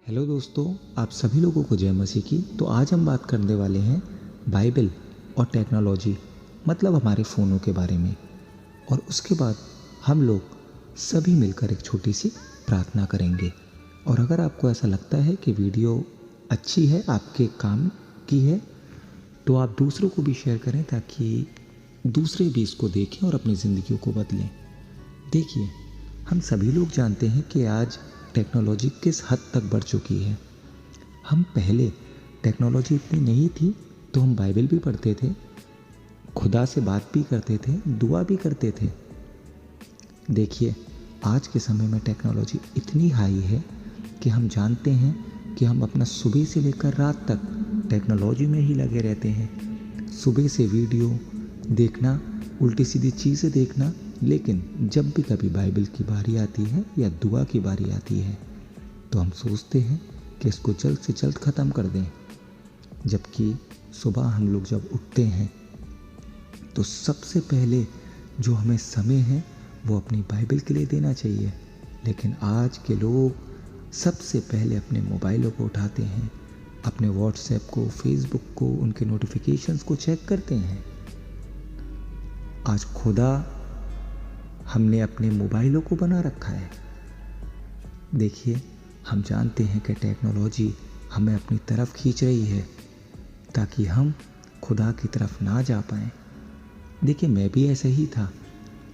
Hello दोस्तों, आप सभी लोगों को जय मसीह की। तो आज हम बात करने वाले हैं बाइबल और टेक्नोलॉजी, मतलब हमारे फ़ोनों के बारे में। और उसके बाद हम लोग सभी मिलकर एक छोटी सी प्रार्थना करेंगे। और अगर आपको ऐसा लगता है कि वीडियो अच्छी है, आपके काम की है, तो आप दूसरों को भी शेयर करें ताकि दूसरे भी इसको देखें और अपनी ज़िंदगियों को बदलें। देखिए, हम सभी लोग जानते हैं कि आज टेक्नोलॉजी किस हद तक बढ़ चुकी है। हम पहले टेक्नोलॉजी इतनी नहीं थी तो हम बाइबल भी पढ़ते थे, खुदा से बात भी करते थे, दुआ भी करते थे। देखिए, आज के समय में टेक्नोलॉजी इतनी हाई है कि हम जानते हैं कि हम अपना सुबह से लेकर रात तक टेक्नोलॉजी में ही लगे रहते हैं। सुबह से वीडियो देखना, उल्टी सीधी चीज़ें देखना, लेकिन जब भी कभी बाइबल की बारी आती है या दुआ की बारी आती है तो हम सोचते हैं कि इसको जल्द से जल्द ख़त्म कर दें। जबकि सुबह हम लोग जब उठते हैं तो सबसे पहले जो हमें समय है वो अपनी बाइबल के लिए देना चाहिए। लेकिन आज के लोग सबसे पहले अपने मोबाइलों को उठाते हैं, अपने व्हाट्सएप को, फेसबुक को, उनके नोटिफिकेशंस को चेक करते हैं। आज खुदा हमने अपने मोबाइलों को बना रखा है। देखिए, हम जानते हैं कि टेक्नोलॉजी हमें अपनी तरफ खींच रही है ताकि हम खुदा की तरफ ना जा पाएँ। देखिए, मैं भी ऐसे ही था।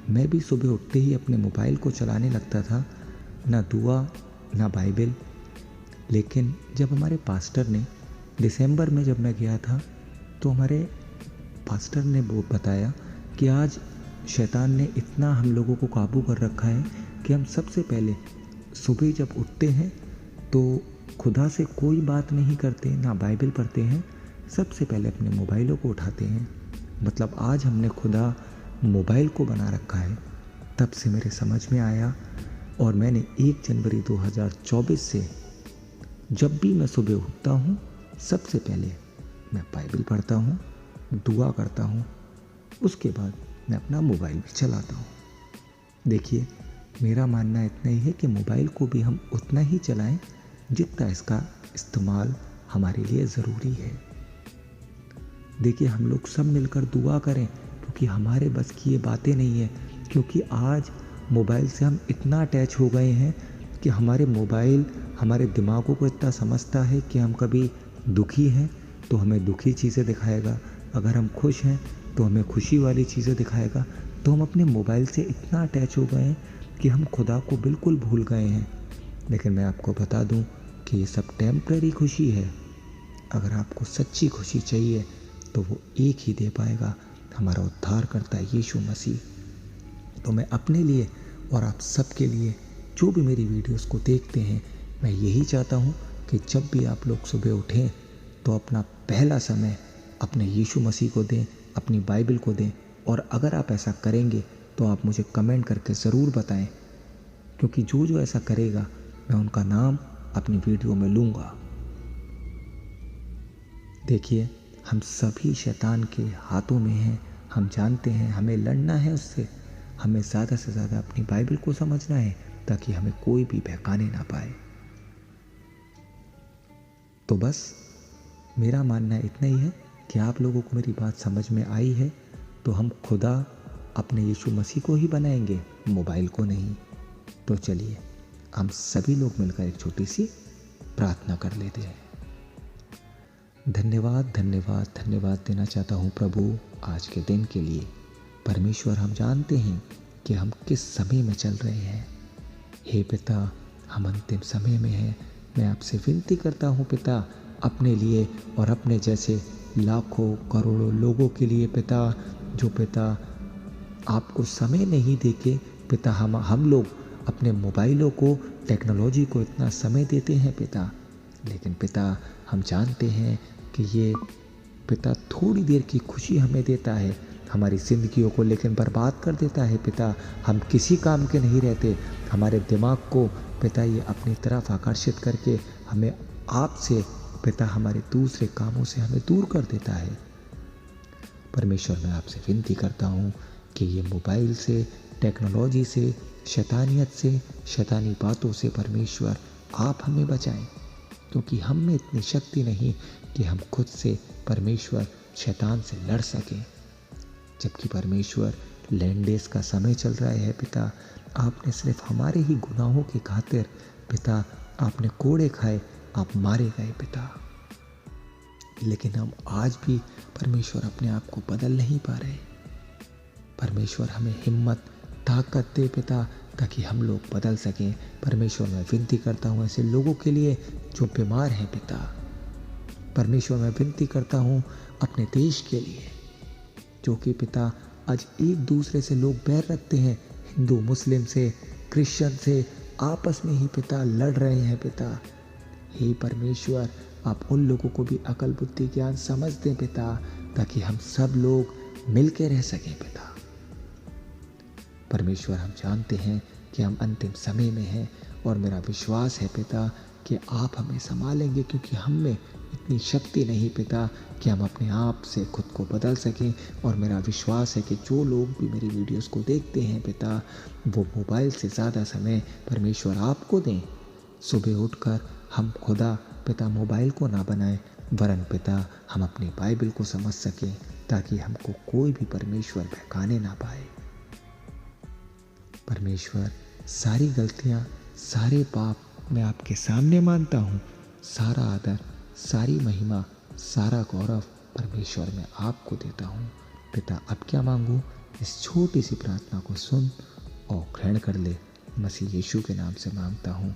मैं भी सुबह उठते ही अपने मोबाइल को चलाने लगता था, ना दुआ ना बाइबल। लेकिन जब हमारे पास्टर ने दिसंबर में जब मैं गया था तो हमारे पास्टर ने वो बताया कि आज शैतान ने इतना हम लोगों को काबू कर रखा है कि हम सबसे पहले सुबह जब उठते हैं तो खुदा से कोई बात नहीं करते, ना बाइबल पढ़ते हैं, सबसे पहले अपने मोबाइलों को उठाते हैं। मतलब आज हमने खुदा मोबाइल को बना रखा है। तब से मेरे समझ में आया और मैंने 1 जनवरी 2024 से जब भी मैं सुबह उठता हूँ सबसे पहले मैं बाइबल पढ़ता हूँ, दुआ करता हूँ, उसके बाद मैं अपना मोबाइल भी चलाता हूँ। देखिए, मेरा मानना इतना ही है कि मोबाइल को भी हम उतना ही चलाएं जितना इसका इस्तेमाल हमारे लिए ज़रूरी है। देखिए, हम लोग सब मिलकर दुआ करें क्योंकि हमारे बस की ये बातें नहीं है। क्योंकि आज मोबाइल से हम इतना अटैच हो गए हैं कि हमारे मोबाइल हमारे दिमागों को इतना समझता है कि हम कभी दुखी हैं तो हमें दुखी चीज़ें दिखाएगा, अगर हम खुश हैं तो हमें खुशी वाली चीज़ें दिखाएगा। तो हम अपने मोबाइल से इतना अटैच हो गए हैं कि हम खुदा को बिल्कुल भूल गए हैं। लेकिन मैं आपको बता दूं कि ये सब टेम्परेरी खुशी है। अगर आपको सच्ची खुशी चाहिए तो वो एक ही दे पाएगा, हमारा उद्धार करता है यीशु मसीह। तो मैं अपने लिए और आप सबके लिए जो भी मेरी वीडियोस को देखते हैं, मैं यही चाहता हूँ कि जब भी आप लोग सुबह उठें तो अपना पहला समय अपने यीशु मसीह को दें, अपनी बाइबल को दें। और अगर आप ऐसा करेंगे तो आप मुझे कमेंट करके ज़रूर बताएं, क्योंकि जो ऐसा करेगा मैं उनका नाम अपनी वीडियो में लूँगा। देखिए, हम सभी शैतान के हाथों में हैं। हम जानते हैं हमें लड़ना है उससे। हमें ज़्यादा से ज़्यादा अपनी बाइबल को समझना है ताकि हमें कोई भी बहकाने ना पाए। तो बस मेरा मानना इतना ही है कि आप लोगों को मेरी बात समझ में आई है तो हम खुदा अपने यीशु मसीह को ही बनाएंगे, मोबाइल को नहीं। तो चलिए हम सभी लोग मिलकर एक छोटी सी प्रार्थना कर लेते हैं। धन्यवाद धन्यवाद धन्यवाद देना चाहता हूँ प्रभु आज के दिन के लिए। परमेश्वर, हम जानते हैं कि हम किस समय में चल रहे हैं। हे पिता, हम अंतिम समय में हैं। मैं आपसे विनती करता हूँ पिता, अपने लिए और अपने जैसे लाखों करोड़ों लोगों के लिए पिता, जो पिता आपको समय नहीं देके पिता हम लोग अपने मोबाइलों को, टेक्नोलॉजी को इतना समय देते हैं पिता। लेकिन पिता, हम जानते हैं कि ये पिता थोड़ी देर की खुशी हमें देता है, हमारी ज़िंदगियों को लेकिन बर्बाद कर देता है पिता। हम किसी काम के नहीं रहते। हमारे दिमाग को पिता ये अपनी तरफ आकर्षित करके हमें आपसे पिता, हमारे दूसरे कामों से हमें दूर कर देता है। परमेश्वर, मैं आपसे विनती करता हूँ कि ये मोबाइल से, टेक्नोलॉजी से, शैतानियत से, शैतानी बातों से परमेश्वर आप हमें बचाएं। क्योंकि हम में इतनी शक्ति नहीं कि हम खुद से परमेश्वर शैतान से लड़ सकें। जबकि परमेश्वर लैंड डेज का समय चल रहा है पिता, आपने सिर्फ हमारे ही गुनाहों की खातिर पिता आपने कोड़े खाए, आप मारे गए पिता। लेकिन हम आज भी परमेश्वर अपने आप को बदल नहीं पा रहे। परमेश्वर हमें हिम्मत ताकत दे पिता, ताकि हम लोग बदल सकें। परमेश्वर मैं विनती करता हूँ ऐसे लोगों के लिए जो बीमार हैं पिता। परमेश्वर मैं विनती करता हूँ अपने देश के लिए, जो कि पिता आज एक दूसरे से लोग बैर रखते हैं, हिंदू मुस्लिम से, क्रिश्चियन से, आपस में ही पिता लड़ रहे हैं पिता। हे परमेश्वर, आप उन लोगों को भी अकल बुद्धि ज्ञान समझ दें पिता, ताकि हम सब लोग मिलके रह सकें पिता। परमेश्वर हम जानते हैं कि हम अंतिम समय में हैं, और मेरा विश्वास है पिता कि आप हमें संभालेंगे, क्योंकि हम में इतनी शक्ति नहीं पिता कि हम अपने आप से खुद को बदल सकें। और मेरा विश्वास है कि जो लोग भी मेरी वीडियोस को देखते हैं पिता, वो मोबाइल से ज़्यादा समय परमेश्वर आपको दें। सुबह उठकर हम खुदा पिता मोबाइल को ना बनाएं, वरन पिता हम अपनी बाइबल को समझ सकें, ताकि हमको कोई भी परमेश्वर बहकाने ना पाए। परमेश्वर सारी गलतियाँ, सारे पाप मैं आपके सामने मानता हूँ। सारा आदर, सारी महिमा, सारा गौरव परमेश्वर मैं आपको देता हूँ पिता। अब क्या मांगूँ, इस छोटी सी प्रार्थना को सुन और ग्रहण कर ले। मसीह यीशु के नाम से मांगता हूँ,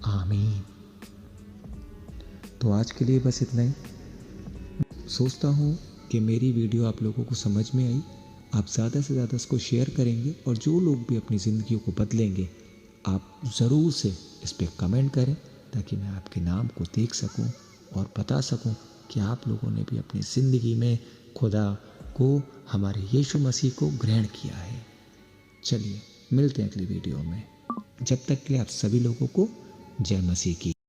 आमीन। तो आज के लिए बस इतना ही। सोचता हूँ कि मेरी वीडियो आप लोगों को समझ में आई। आप ज़्यादा से ज़्यादा इसको शेयर करेंगे, और जो लोग भी अपनी ज़िंदगी को बदलेंगे, आप ज़रूर से इस पर कमेंट करें, ताकि मैं आपके नाम को देख सकूं और बता सकूं कि आप लोगों ने भी अपनी ज़िंदगी में खुदा को, हमारे यीशु मसीह को ग्रहण किया है। चलिए मिलते हैं अगली वीडियो में। जब तक के लिए आप सभी लोगों को जय मसीह की।